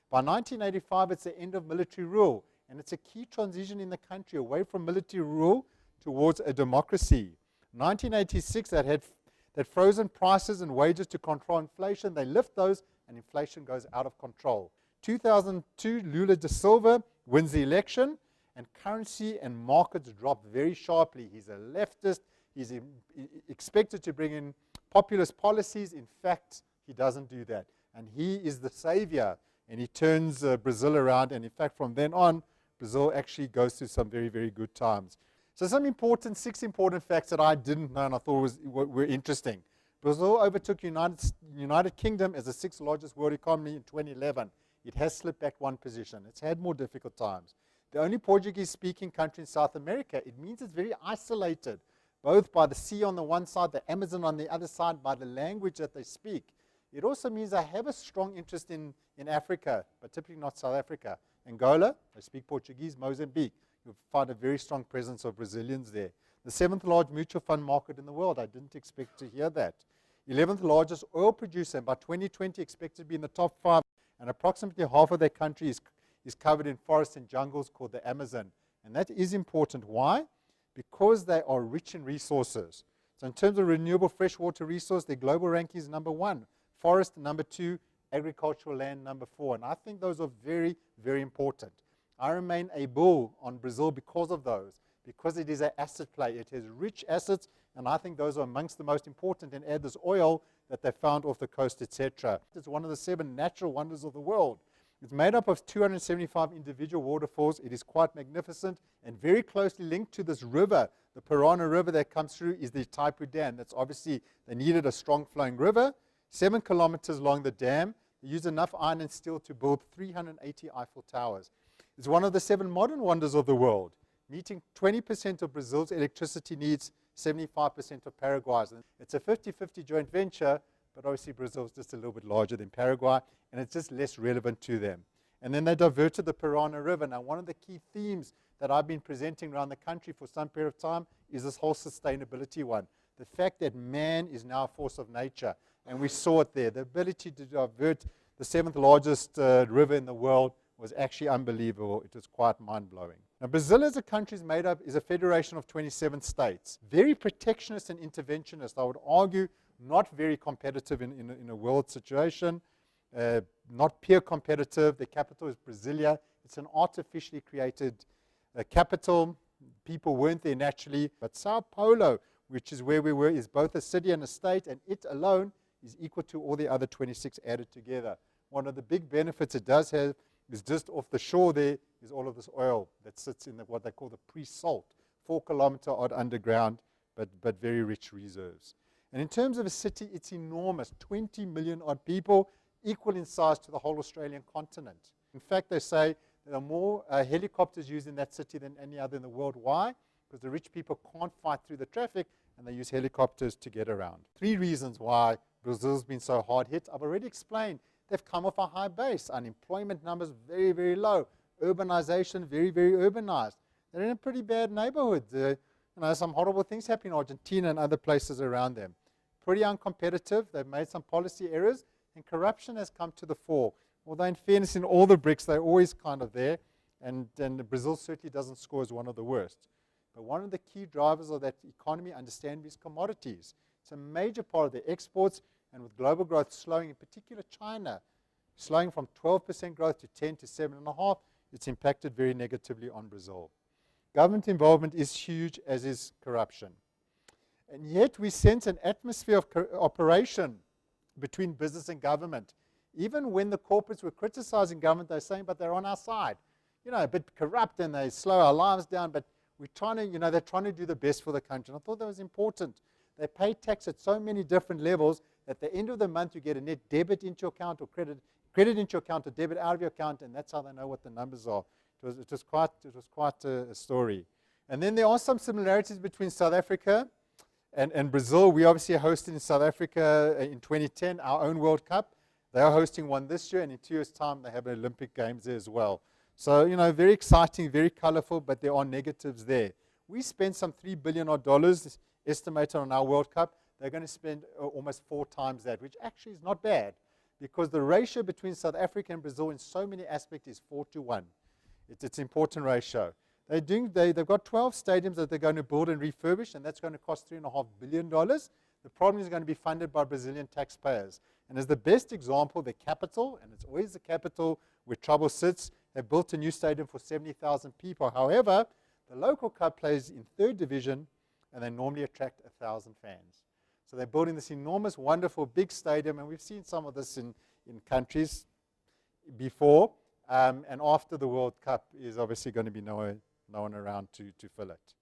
By 1985, it's the end of military rule, and it's a key transition in the country away from military rule towards a democracy. 1986, that frozen prices and wages to control inflation. They lift those, and inflation goes out of control. 2002, Lula da Silva wins the election, and currency and markets drop very sharply. He's a leftist. He's expected to bring in populist policies. In fact, he doesn't do that. And he is the savior, and he turns Brazil around. And in fact, from then on, Brazil actually goes through some very, very good times. So some six important facts that I didn't know and I thought were interesting. Brazil overtook United Kingdom as the 6th largest world economy in 2011. It has slipped back one position. It's had more difficult times. The only Portuguese-speaking country in South America. It means it's very isolated, both by the sea on the one side, the Amazon on the other side, by the language that they speak. It also means they have a strong interest in Africa, but typically not South Africa. Angola, they speak Portuguese. Mozambique, you'll find a very strong presence of Brazilians there. The 7th largest mutual fund market in the world. I didn't expect to hear that. 11th largest oil producer, and by 2020 expected to be in the top 5, and approximately half of their country is covered in forests and jungles called the Amazon. And that is important. Why? Because they are rich in resources. So in terms of renewable freshwater resource, their global ranking is number 1. Forest, number 2. Agricultural land, number 4. And I think those are very, very important. I remain a bull on Brazil because of those, because it is an asset play. It has rich assets, and I think those are amongst the most important. And add this oil that they found off the coast, etc. It's one of the 7 natural wonders of the world. It's made up of 275 individual waterfalls. It is quite magnificent and very closely linked to this river. The Parana River that comes through is the Itaipu Dam. That's obviously, they needed a strong flowing river. 7 kilometers along the dam. They used enough iron and steel to build 380 Eiffel Towers. It's one of the 7 modern wonders of the world, meeting 20% of Brazil's electricity needs, 75% of Paraguay's. It's a 50-50 joint venture, but obviously Brazil's just a little bit larger than Paraguay, and it's just less relevant to them. And then they diverted the Parana River. Now, one of the key themes that I've been presenting around the country for some period of time is this whole sustainability one. The fact that man is now a force of nature, and we saw it there. The ability to divert the 7th largest river in the world was actually unbelievable. It was quite mind-blowing. Now, Brazil as a country is a federation of 27 states. Very protectionist and interventionist. I would argue not very competitive in a world situation, not peer competitive. The capital is Brasilia. It's an artificially created capital. People weren't there naturally. But Sao Paulo, which is where we were, is both a city and a state, and it alone is equal to all the other 26 added together. One of the big benefits it does have is just off the shore there is all of this oil that sits in what they call the pre-salt, 4-kilometer odd underground, but very rich reserves. And in terms of a city, it's enormous, 20 million odd people, equal in size to the whole Australian continent. In fact, they say there are more helicopters used in that city than any other in the world. Why? Because the rich people can't fight through the traffic, and they use helicopters to get around. 3 reasons why Brazil's been so hard hit. I've already explained. They've come off a high base. Unemployment numbers very, very low. Urbanization, very, very urbanized. They're in a pretty bad neighborhood. Some horrible things happen in Argentina and other places around them. Pretty uncompetitive. They've made some policy errors, and corruption has come to the fore. Although in fairness, in all the BRICs, they're always kind of there, and Brazil certainly doesn't score as one of the worst. But one of the key drivers of that economy, understandably, is commodities. It's a major part of their exports, and with global growth slowing, in particular China, slowing from 12% growth to 10 to 7.5%, it's impacted very negatively on Brazil. Government involvement is huge, as is corruption. And yet we sense an atmosphere of cooperation between business and government. Even when the corporates were criticizing government, they're saying, but they're on our side. A bit corrupt, and they slow our lives down, but we're trying to, they're trying to do the best for the country. And I thought that was important. They pay tax at so many different levels. At the end of the month, you get a net debit into your account or credit into your account or debit out of your account, and that's how they know what the numbers are. It was quite a story. And then there are some similarities between South Africa and Brazil. We obviously hosted in South Africa in 2010 our own World Cup. They are hosting one this year, and in 2 years' time they have Olympic Games there as well. So, very exciting, very colorful, but there are negatives there. We spent some $3 billion estimated on our World Cup. They're going to spend almost 4 times that, which actually is not bad. because the ratio between South Africa and Brazil in so many aspects is 4-1. It's an important ratio. They've got 12 stadiums that they're going to build and refurbish, and that's going to cost $3.5 billion. The problem is going to be funded by Brazilian taxpayers. And as the best example, the capital, and it's always the capital where trouble sits, have built a new stadium for 70,000 people. However, the local club plays in 3rd division, and they normally attract 1,000 fans. So they're building this enormous, wonderful, big stadium, and we've seen some of this in countries before. And after the World Cup is obviously going to be no one around to fill it.